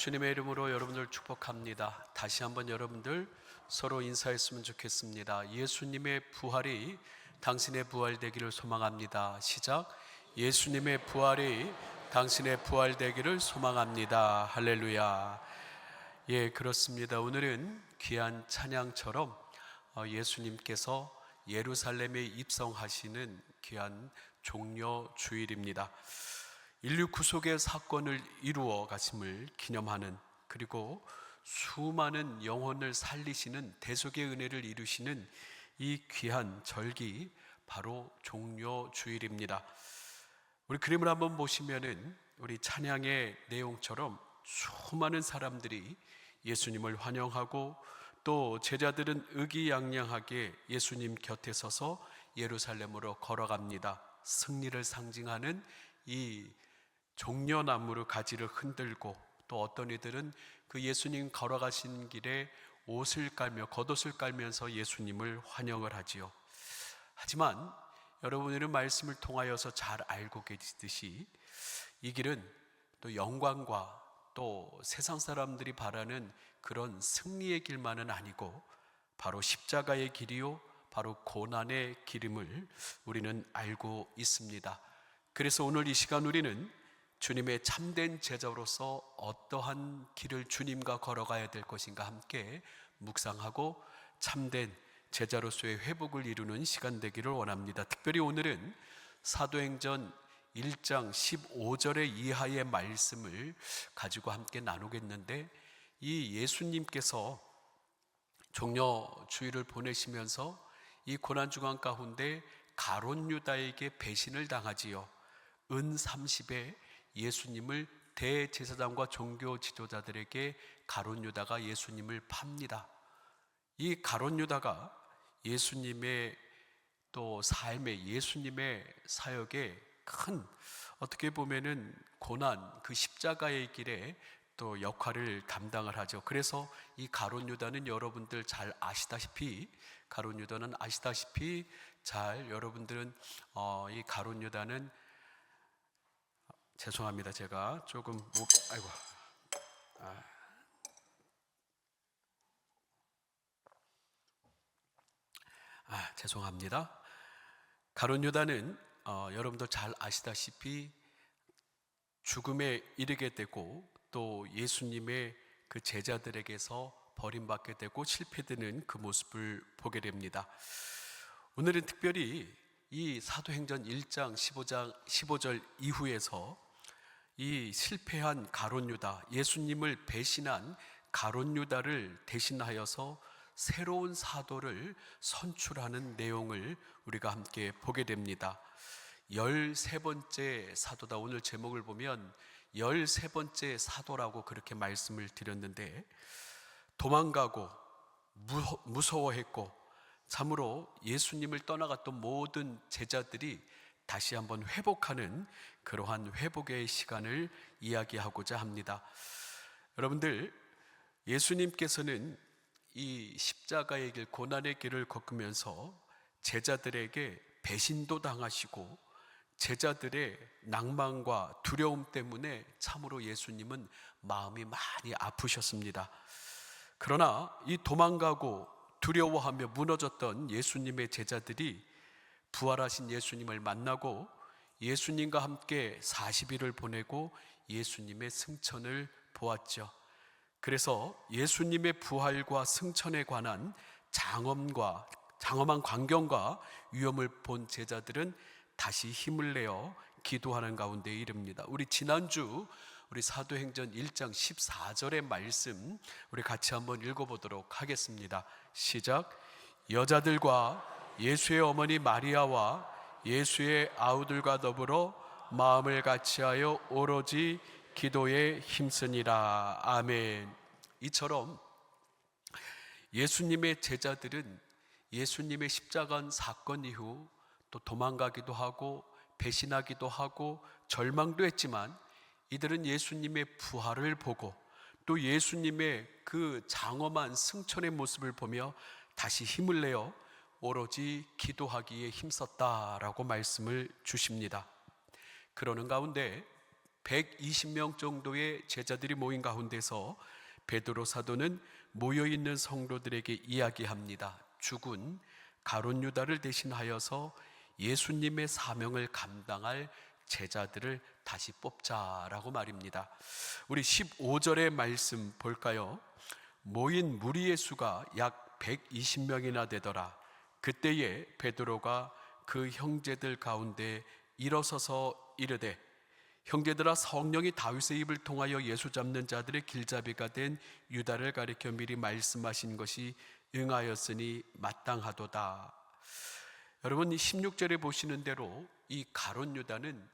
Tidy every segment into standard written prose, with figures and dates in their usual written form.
주님의 이름으로 여러분들 축복합니다. 다시 한번 여러분들 서로 인사했으면 좋겠습니다. 예수님의 부활이 당신의 부활 되기를 소망합니다. 시작. 예수님의 부활이 당신의 부활 되기를 소망합니다. 할렐루야. 예, 그렇습니다. 오늘은 귀한 찬양처럼 예수님께서 예루살렘에 입성하시는 귀한 종려 주일입니다. 인류 구속의 사건을 이루어 가심을 기념하는, 그리고 수많은 영혼을 살리시는 대속의 은혜를 이루시는 이 귀한 절기, 바로 종려 주일입니다. 우리 그림을 한번 보시면은 우리 찬양의 내용처럼 수많은 사람들이 예수님을 환영하고, 또 제자들은 의기양양하게 예수님 곁에 서서 예루살렘으로 걸어갑니다. 승리를 상징하는 이 종려나무로 가지를 흔들고, 또 어떤 이들은 그 예수님 걸어가신 길에 옷을 깔며 겉옷을 깔면서 예수님을 환영을 하지요. 하지만 여러분들은 말씀을 통하여서 잘 알고 계시듯이 이 길은 또 영광과 또 세상 사람들이 바라는 그런 승리의 길만은 아니고 바로 십자가의 길이요, 바로 고난의 길임을 우리는 알고 있습니다. 그래서 오늘 이 시간 우리는 주님의 참된 제자로서 어떠한 길을 주님과 걸어가야 될 것인가 함께 묵상하고 참된 제자로서의 회복을 이루는 시간 되기를 원합니다. 특별히 오늘은 사도행전 1장 15절의 이하의 말씀을 가지고 함께 나누겠는데, 이 예수님께서 종려 주일을 보내시면서 이 고난주간 가운데 가룟 유다에게 배신을 당하지요. 은 30에 예수님을 대제사장과 종교 지도자들에게 가룟 유다가 예수님을 팝니다. 이 가룟 유다가 예수님의 또 삶에, 예수님의 사역에 큰, 어떻게 보면은 고난, 그 십자가의 길에 또 역할을 담당을 하죠. 그래서 이 가룟 유다는 여러분들 잘 아시다시피, 가룟 유다는 아시다시피 잘 여러분들은 이 가룟 유다는, 죄송합니다. 제가 조금 아이고. 죄송합니다. 가룟 유다는 여러분들 잘 아시다시피 죽음에 이르게 되고, 또 예수님의 그 제자들에게서 버림받게 되고 실패되는 그 모습을 보게 됩니다. 오늘은 특별히 이 사도행전 1장 15절 이후에서 이 실패한 가룟 유다, 예수님을 배신한 가룟 유다를 대신하여서 새로운 사도를 선출하는 내용을 우리가 함께 보게 됩니다. 13번째 사도다. 오늘 제목을 보면 13번째 사도라고 그렇게 말씀을 드렸는데, 도망가고 무서워했고 참으로 예수님을 떠나갔던 모든 제자들이 다시 한번 회복하는 그러한 회복의 시간을 이야기하고자 합니다. 여러분들, 예수님께서는 이 십자가의 길, 고난의 길을 겪으면서 제자들에게 배신도 당하시고 제자들의 낭만과 두려움 때문에 참으로 예수님은 마음이 많이 아프셨습니다. 그러나 이 도망가고 두려워하며 무너졌던 예수님의 제자들이 부활하신 예수님을 만나고 예수님과 함께 40일을 보내고 예수님의 승천을 보았죠. 그래서 예수님의 부활과 승천에 관한 장엄한 광경과 위험을 본 제자들은 다시 힘을 내어 기도하는 가운데 이릅니다. 우리 지난주 우리 사도행전 1장 14절의 말씀 우리 같이 한번 읽어보도록 하겠습니다. 시작. 여자들과 예수의 어머니 마리아와 예수의 아우들과 더불어 마음을 같이하여 오로지 기도에 힘쓰니라. 아멘. 이처럼 예수님의 제자들은 예수님의 십자가 사건 이후 또 도망가기도 하고 배신하기도 하고 절망도 했지만, 이들은 예수님의 부활을 보고 또 예수님의 그 장엄한 승천의 모습을 보며 다시 힘을 내어 오로지 기도하기에 힘썼다라고 말씀을 주십니다. 그러는 가운데 120명 정도의 제자들이 모인 가운데서 베드로 사도는 모여있는 성도들에게 이야기합니다. 죽은 가룟 유다를 대신하여서 예수님의 사명을 감당할 제자들을 다시 뽑자라고 말입니다. 우리 15절의 말씀 볼까요? 모인 무리의 수가 약 120명이나 되더라. 그때에 베드로가 그 형제들 가운데 일어서서 이르되, 형제들아, 성령이 다윗의 입을 통하여 예수 잡는 자들의 길잡이가 된 유다를 가리켜 미리 말씀하신 것이 응하였으니 마땅하도다. 여러분, 16절에 보시는 대로 이 가룟 유다는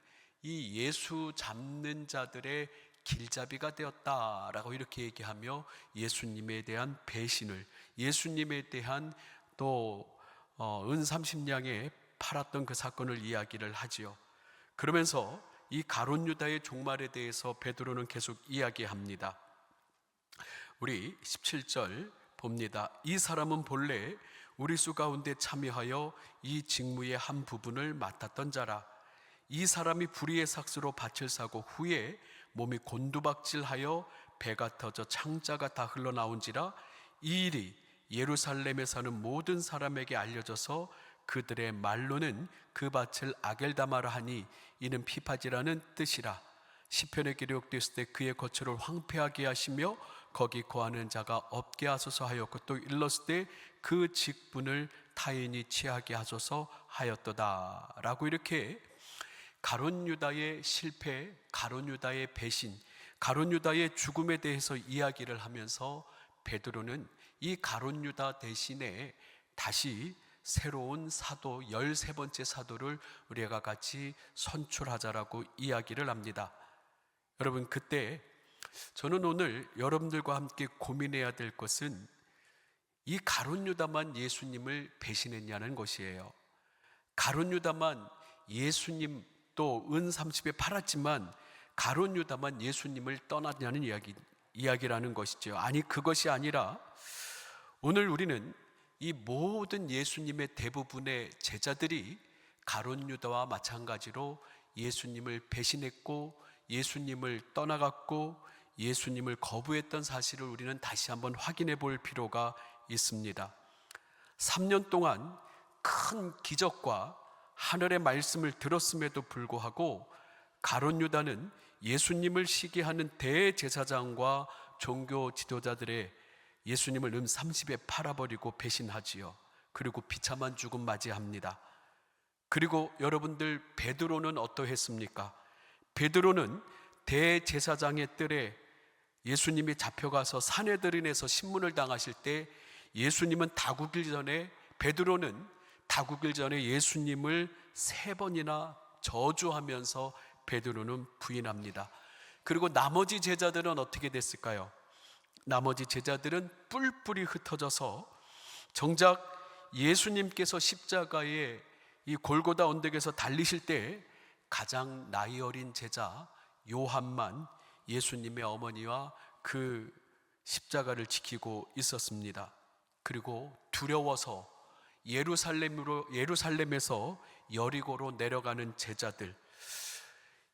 이 예수 잡는 자들의 길잡이가 되었다라고 이렇게 얘기하며 예수님에 대한 배신을, 예수님에 대한 또 은 30냥에 팔았던 그 사건을 이야기를 하지요. 그러면서 이 가룟 유다의 종말에 대해서 베드로는 계속 이야기합니다. 우리 17절 봅니다. 이 사람은 본래 우리 수 가운데 참여하여 이 직무의 한 부분을 맡았던 자라. 이 사람이 불의의 삭스로 밭을 사고 후에 몸이 곤두박질하여 배가 터져 창자가 다 흘러나온지라. 이 일이 예루살렘에 사는 모든 사람에게 알려져서 그들의 말로는 그 밭을 아겔다마라 하니 이는 피파지라는 뜻이라. 시편에 기록되었을 때 그의 거처를 황폐하게 하시며 거기 거하는 자가 없게 하소서 하였고, 또 일렀을 때 그 직분을 타인이 취하게 하소서 하였도다 라고 이렇게 가룟 유다의 실패, 가룟 유다의 배신, 가룟 유다의 죽음에 대해서 이야기를 하면서 베드로는 이 가룟 유다 대신에 다시 새로운 사도, 13번째 사도를 우리가 같이 선출하자라고 이야기를 합니다. 여러분, 그때 저는 오늘 여러분들과 함께 고민해야 될 것은 이 가룟 유다만 예수님을 배신했냐는 것이에요. 가룟 유다만 예수님 또 은 30에 팔았지만 가룟 유다만 예수님을 떠났냐는 이야기라는 것이죠. 아니, 그것이 아니라 오늘 우리는 이 모든 예수님의 대부분의 제자들이 가룟 유다와 마찬가지로 예수님을 배신했고 예수님을 떠나갔고 예수님을 거부했던 사실을 우리는 다시 한번 확인해 볼 필요가 있습니다. 3년 동안 큰 기적과 하늘의 말씀을 들었음에도 불구하고 가룟 유다는 예수님을 시기하는 대제사장과 종교 지도자들의 예수님을 은 30에 팔아버리고 배신하지요. 그리고 비참한 죽음 맞이합니다. 그리고 여러분들, 베드로는 어떠했습니까? 베드로는 대제사장의 뜰에 예수님이 잡혀가서 사내들인에서 신문을 당하실 때 예수님은 다구길 전에, 베드로는 다구길 전에 예수님을 3번이나 저주하면서 베드로는 부인합니다. 그리고 나머지 제자들은 어떻게 됐을까요? 나머지 제자들은 뿔뿔이 흩어져서 정작 예수님께서 십자가에 이 골고다 언덕에서 달리실 때 가장 나이 어린 제자 요한만 예수님의 어머니와 그 십자가를 지키고 있었습니다. 그리고 두려워서 예루살렘에서 여리고로 내려가는 제자들,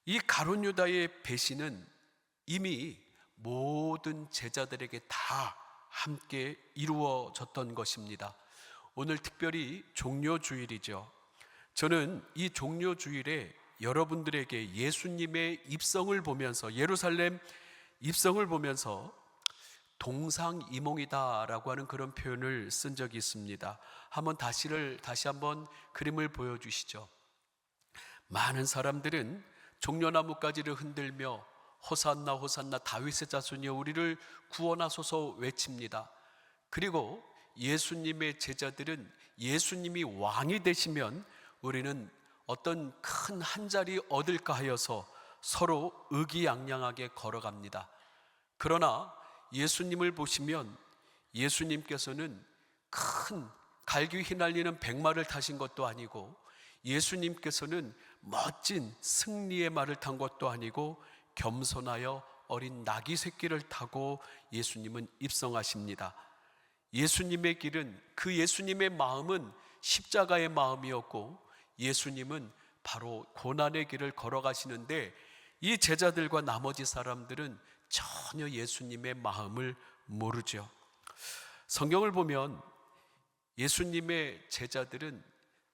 이 가룟 유다의 배신은 이미 모든 제자들에게 다 함께 이루어졌던 것입니다. 오늘 특별히 종료주일이죠. 저는 이 종료주일에 여러분들에게 예수님의 입성을 보면서, 예루살렘 입성을 보면서 동상이몽이다라고 하는 그런 표현을 쓴 적이 있습니다. 다시 한번 그림을 보여주시죠. 많은 사람들은 종려나무가지를 흔들며 호산나 호산나 다윗의 자손이여 우리를 구원하소서 외칩니다. 그리고 예수님의 제자들은 예수님이 왕이 되시면 우리는 어떤 큰 한 자리 얻을까 하여서 서로 의기양양하게 걸어갑니다. 그러나 예수님을 보시면 예수님께서는 큰 갈기 휘날리는 백마를 타신 것도 아니고 예수님께서는 멋진 승리의 말을 탄 것도 아니고 겸손하여 어린 나귀 새끼를 타고 예수님은 입성하십니다. 예수님의 길은, 그 예수님의 마음은 십자가의 마음이었고 예수님은 바로 고난의 길을 걸어가시는데 이 제자들과 나머지 사람들은 전혀 예수님의 마음을 모르죠. 성경을 보면 예수님의 제자들은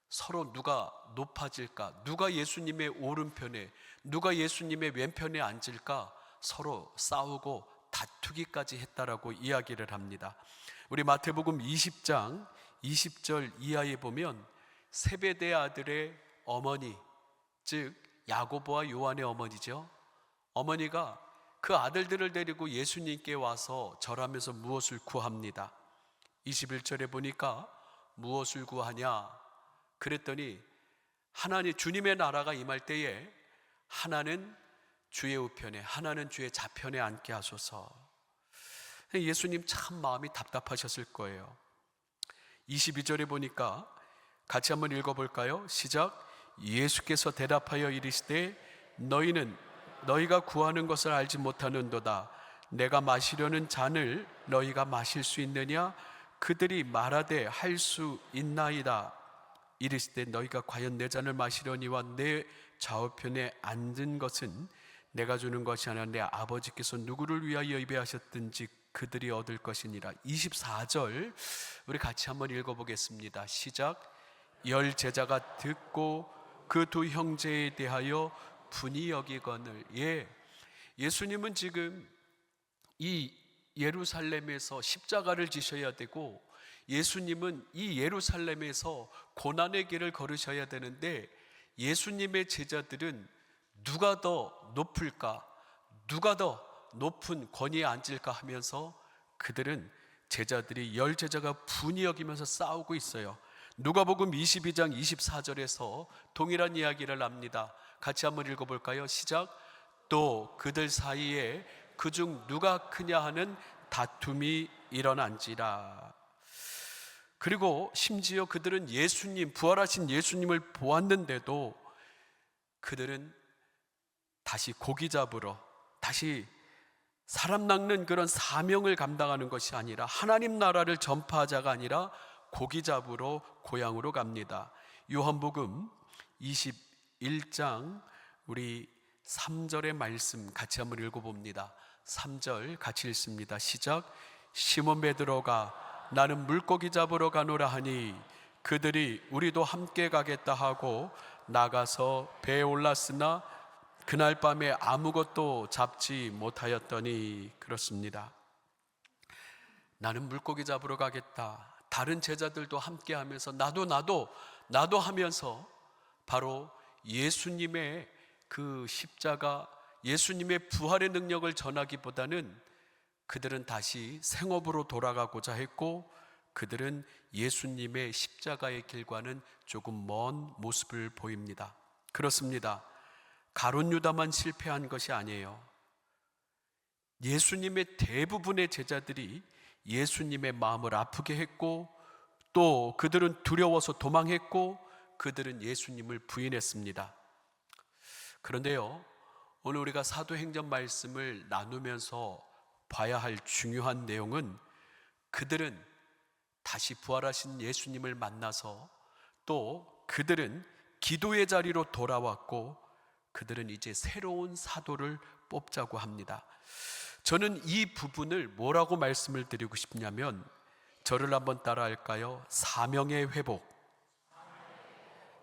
서로 누가 높아질까, 누가 예수님의 오른편에, 누가 예수님의 왼편에 앉을까 서로 싸우고 다투기까지 했다라고 이야기를 합니다. 우리 마태복음 20장 20절 이하에 보면 세베대 아들의 어머니, 즉 야고보와 요한의 어머니죠. 어머니가 그 아들들을 데리고 예수님께 와서 절하면서 무엇을 구합니다. 21절에 보니까 무엇을 구하냐 그랬더니 하나님 주님의 나라가 임할 때에 하나는 주의 우편에, 하나는 주의 좌편에 앉게 하소서. 예수님 참 마음이 답답하셨을 거예요. 22절에 보니까 같이 한번 읽어볼까요? 시작. 예수께서 대답하여 이르시되 너희는 너희가 구하는 것을 알지 못하는도다. 내가 마시려는 잔을 너희가 마실 수 있느냐? 그들이 말하되 할 수 있나이다. 이르시되 너희가 과연 내 잔을 마시려니와 내 좌우편에 앉은 것은 내가 주는 것이 아니라 내 아버지께서 누구를 위하여 예배하셨든지 그들이 얻을 것이니라. 24절 우리 같이 한번 읽어보겠습니다. 시작. 열 제자가 듣고 그 두 형제에 대하여 분이 여기거늘. 예수님은 지금 이 예루살렘에서 십자가를 지셔야 되고 예수님은 이 예루살렘에서 고난의 길을 걸으셔야 되는데 예수님의 제자들은 누가 더 높을까, 누가 더 높은 권위에 앉을까 하면서 그들은 제자들이 열 제자가 분이 여기면서 싸우고 있어요. 누가복음 22장 24절에서 동일한 이야기를 합니다. 같이 한번 읽어볼까요? 시작. 또 그들 사이에 그중 누가 크냐 하는 다툼이 일어난지라. 그리고 심지어 그들은 예수님, 부활하신 예수님을 보았는데도 그들은 다시 고기 잡으러, 다시 사람 낚는 그런 사명을 감당하는 것이 아니라 하나님 나라를 전파하자가 아니라 고기 잡으러 고향으로 갑니다. 요한복음 21장 우리 3절의 말씀 같이 한번 읽어봅니다. 3절 같이 읽습니다. 시작. 시몬 베드로가 나는 물고기 잡으러 가노라 하니 그들이 우리도 함께 가겠다 하고 나가서 배에 올랐으나 그날 밤에 아무것도 잡지 못하였더니. 그렇습니다. 나는 물고기 잡으러 가겠다. 다른 제자들도 함께 하면서 나도 하면서 바로 예수님의 그 십자가, 예수님의 부활의 능력을 전하기보다는 그들은 다시 생업으로 돌아가고자 했고 그들은 예수님의 십자가의 길과는 조금 먼 모습을 보입니다. 그렇습니다. 가룟 유다만 실패한 것이 아니에요. 예수님의 대부분의 제자들이 예수님의 마음을 아프게 했고 또 그들은 두려워서 도망했고 그들은 예수님을 부인했습니다. 그런데요, 오늘 우리가 사도행전 말씀을 나누면서 봐야 할 중요한 내용은 그들은 다시 부활하신 예수님을 만나서 또 그들은 기도의 자리로 돌아왔고 그들은 이제 새로운 사도를 뽑자고 합니다. 저는 이 부분을 뭐라고 말씀을 드리고 싶냐면 저를 한번 따라 할까요? 사명의 회복,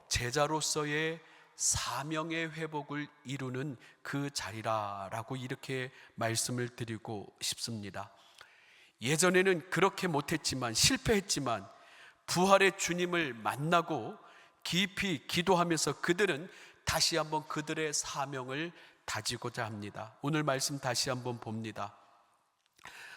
제자로서의 사명의 회복을 이루는 그 자리라라고 이렇게 말씀을 드리고 싶습니다. 예전에는 그렇게 못했지만 실패했지만 부활의 주님을 만나고 깊이 기도하면서 그들은 다시 한번 그들의 사명을 다지고자 합니다. 오늘 말씀 다시 한번 봅니다.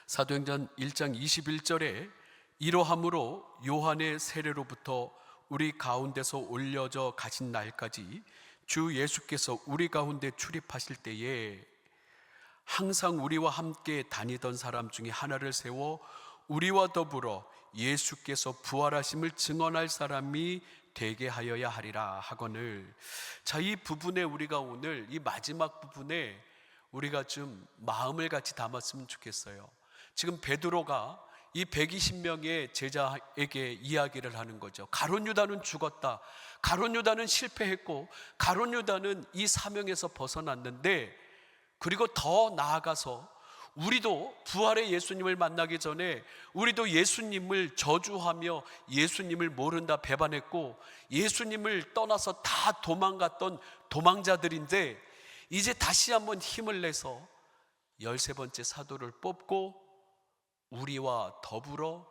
사도행전 1장 21절에 이러함으로 요한의 세례로부터 우리 가운데서 올려져 가신 날까지 주 예수께서 우리 가운데 출입하실 때에 항상 우리와 함께 다니던 사람 중에 하나를 세워 우리와 더불어 예수께서 부활하심을 증언할 사람이 되게 하여야 하리라 하거늘. 자, 이 부분에 우리가 오늘 이 마지막 부분에 우리가 좀 마음을 같이 담았으면 좋겠어요. 지금 베드로가 이 120명의 제자에게 이야기를 하는 거죠. 가룟 유다는 죽었다. 가룟 유다는 실패했고 가룟 유다는 이 사명에서 벗어났는데, 그리고 더 나아가서 우리도 부활의 예수님을 만나기 전에 우리도 예수님을 저주하며 예수님을 모른다 배반했고 예수님을 떠나서 다 도망갔던 도망자들인데, 이제 다시 한번 힘을 내서 13번째 사도를 뽑고 우리와 더불어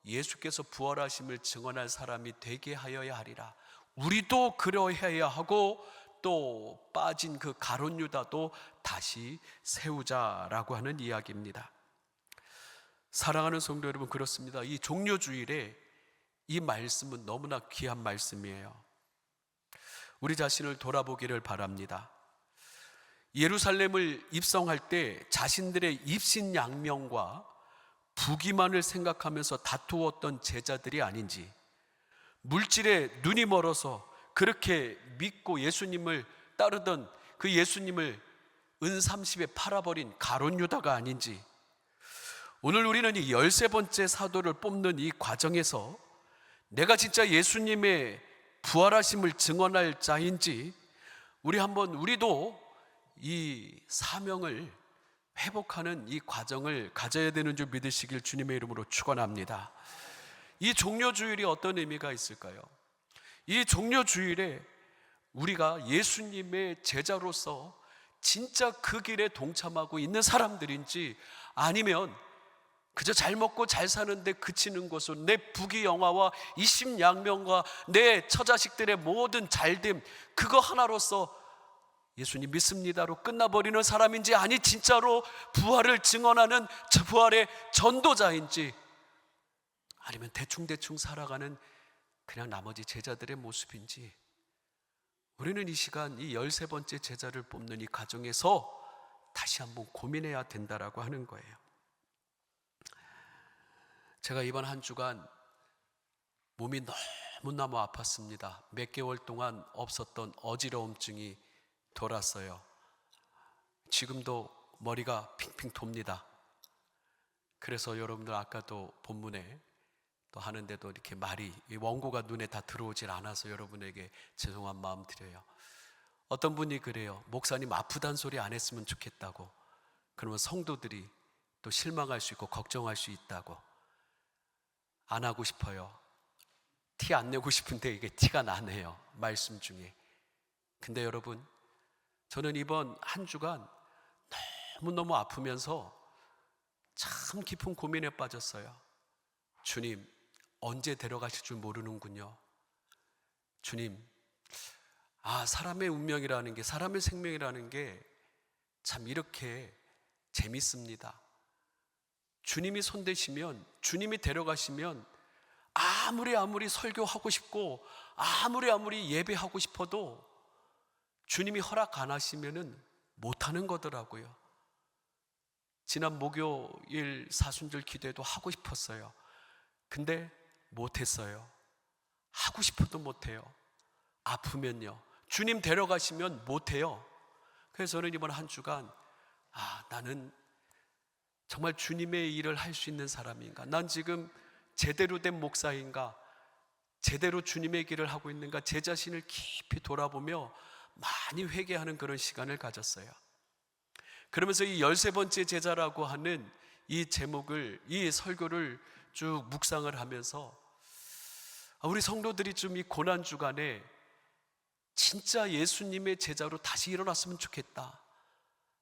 예수께서 부활하심을 증언할 사람이 되게 하여야 하리라. 우리도 그러해야 하고 또 빠진 그 가룟 유다도 다시 세우자라고 하는 이야기입니다. 사랑하는 성도 여러분, 그렇습니다. 이 종료주일에 이 말씀은 너무나 귀한 말씀이에요. 우리 자신을 돌아보기를 바랍니다. 예루살렘을 입성할 때 자신들의 입신양명과 부기만을 생각하면서 다투었던 제자들이 아닌지, 물질에 눈이 멀어서 그렇게 믿고 예수님을 따르던 그 예수님을 은30에 팔아버린 가룟 유다가 아닌지, 오늘 우리는 이 13번째 사도를 뽑는 이 과정에서 내가 진짜 예수님의 부활하심을 증언할 자인지 우리도 이 사명을 회복하는 이 과정을 가져야 되는 줄 믿으시길 주님의 이름으로 축원합니다. 이 종료주일이 어떤 의미가 있을까요? 이 종료주일에 우리가 예수님의 제자로서 진짜 그 길에 동참하고 있는 사람들인지, 아니면 그저 잘 먹고 잘 사는데 그치는 것으로 내 부귀영화와 이심양명과 내 처자식들의 모든 잘됨, 그거 하나로서 예수님 믿습니다로 끝나버리는 사람인지, 아니 진짜로 부활을 증언하는 부활의 전도자인지, 아니면 대충대충 살아가는 그냥 나머지 제자들의 모습인지, 우리는 이 시간 이 13번째 제자를 뽑는 이 과정에서 다시 한번 고민해야 된다라고 하는 거예요. 제가 이번 한 주간 몸이 너무너무 아팠습니다. 몇 개월 동안 없었던 어지러움증이 돌았어요. 지금도 머리가 핑핑 돕니다. 그래서 여러분들 아까도 본문에 또 하는데도 이렇게 말이 원고가 눈에 다 들어오질 않아서 여러분에게 죄송한 마음 드려요. 어떤 분이 그래요. 목사님 아프단 소리 안 했으면 좋겠다고. 그러면 성도들이 또 실망할 수 있고 걱정할 수 있다고. 안 하고 싶어요. 티 안 내고 싶은데 이게 티가 나네요, 말씀 중에. 근데 여러분, 저는 이번 한 주간 너무너무 아프면서 참 깊은 고민에 빠졌어요. 주님, 언제 데려가실 줄 모르는군요. 주님, 사람의 운명이라는 게, 사람의 생명이라는 게 참 이렇게 재밌습니다. 주님이 손대시면, 주님이 데려가시면 아무리 설교하고 싶고 아무리 예배하고 싶어도 주님이 허락 안 하시면은 못하는 거더라고요. 지난 목요일 사순절 기도회도 하고 싶었어요. 근데 못했어요. 하고 싶어도 못해요. 아프면요. 주님 데려가시면 못해요. 그래서 저는 이번 한 주간 나는 정말 주님의 일을 할 수 있는 사람인가? 난 지금 제대로 된 목사인가? 제대로 주님의 길을 하고 있는가? 제 자신을 깊이 돌아보며 많이 회개하는 그런 시간을 가졌어요. 그러면서 이 13번째 제자라고 하는 이 제목을, 이 설교를 쭉 묵상을 하면서 우리 성도들이 좀 이 고난 주간에 진짜 예수님의 제자로 다시 일어났으면 좋겠다.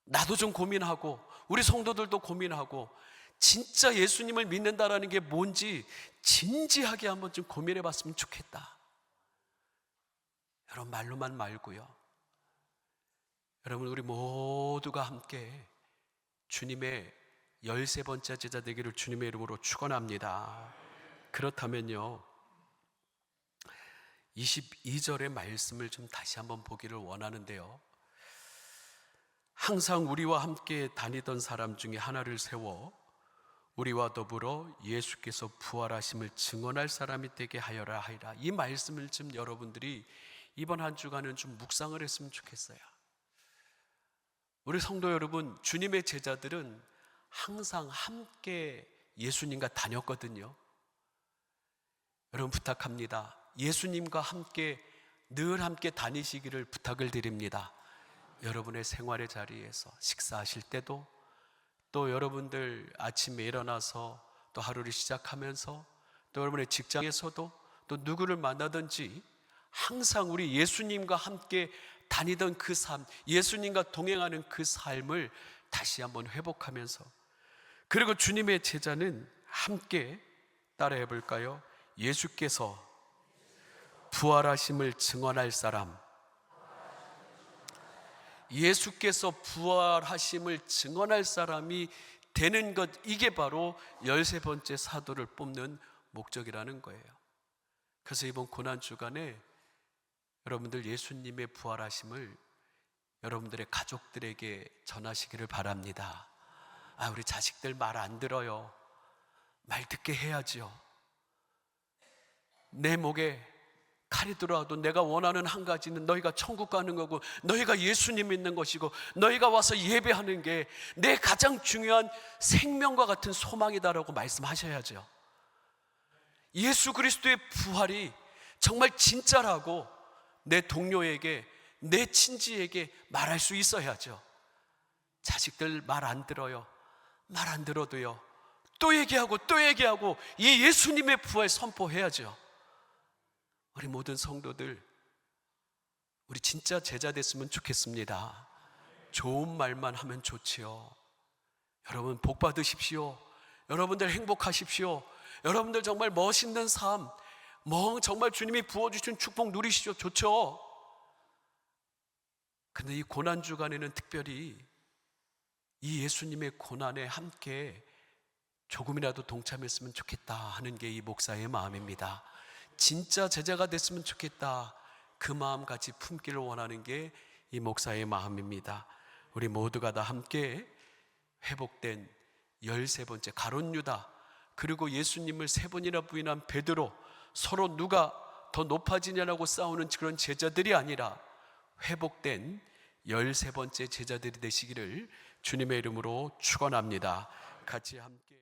나도 좀 고민하고 우리 성도들도 고민하고 진짜 예수님을 믿는다라는 게 뭔지 진지하게 한번 좀 고민해 봤으면 좋겠다. 여러분, 말로만 말고요. 여러분, 우리 모두가 함께 주님의 13번째 제자 되기를 주님의 이름으로 축원합니다. 그렇다면요, 22절의 말씀을 좀 다시 한번 보기를 원하는데요, 항상 우리와 함께 다니던 사람 중에 하나를 세워 우리와 더불어 예수께서 부활하심을 증언할 사람이 되게 하여라 하리라. 이 말씀을 좀 여러분들이 이번 한 주간은 좀 묵상을 했으면 좋겠어요. 우리 성도 여러분, 주님의 제자들은 항상 함께 예수님과 다녔거든요. 여러분 부탁합니다. 예수님과 함께 늘 함께 다니시기를 부탁을 드립니다. 여러분의 생활의 자리에서 식사하실 때도, 또 여러분들 아침에 일어나서 또 하루를 시작하면서, 또 여러분의 직장에서도, 또 누구를 만나든지 항상 우리 예수님과 함께 다니던 그 삶, 예수님과 동행하는 그 삶을 다시 한번 회복하면서, 그리고 주님의 제자는 함께 따라해 볼까요? 예수께서 부활하심을 증언할 사람, 예수께서 부활하심을 증언할 사람이 되는 것, 이게 바로 13번째 사도를 뽑는 목적이라는 거예요. 그래서 이번 고난주간에 여러분들 예수님의 부활하심을 여러분들의 가족들에게 전하시기를 바랍니다. 우리 자식들 말 안 들어요. 말 듣게 해야죠. 내 목에 칼이 들어와도 내가 원하는 한 가지는 너희가 천국 가는 거고, 너희가 예수님 믿는 것이고, 너희가 와서 예배하는 게 내 가장 중요한 생명과 같은 소망이다라고 말씀하셔야죠. 예수 그리스도의 부활이 정말 진짜라고 내 동료에게, 내 친지에게 말할 수 있어야죠. 자식들 말 안 들어요. 말 안 들어도요, 또 얘기하고 또 얘기하고 이 예수님의 부활 선포해야죠. 우리 모든 성도들, 우리 진짜 제자 됐으면 좋겠습니다. 좋은 말만 하면 좋지요. 여러분 복 받으십시오. 여러분들 행복하십시오. 여러분들 정말 멋있는 삶, 정말 주님이 부어주신 축복 누리시죠. 좋죠. 근데 이 고난주간에는 특별히 이 예수님의 고난에 함께 조금이라도 동참했으면 좋겠다 하는 게 이 목사의 마음입니다. 진짜 제자가 됐으면 좋겠다, 그 마음 같이 품기를 원하는 게 이 목사의 마음입니다. 우리 모두가 다 함께 회복된 13번째 가룟 유다, 그리고 예수님을 3번이나 부인한 베드로, 서로 누가 더 높아지냐라고 싸우는 그런 제자들이 아니라 회복된 13번째 제자들이 되시기를 주님의 이름으로 축원합니다. 같이 함께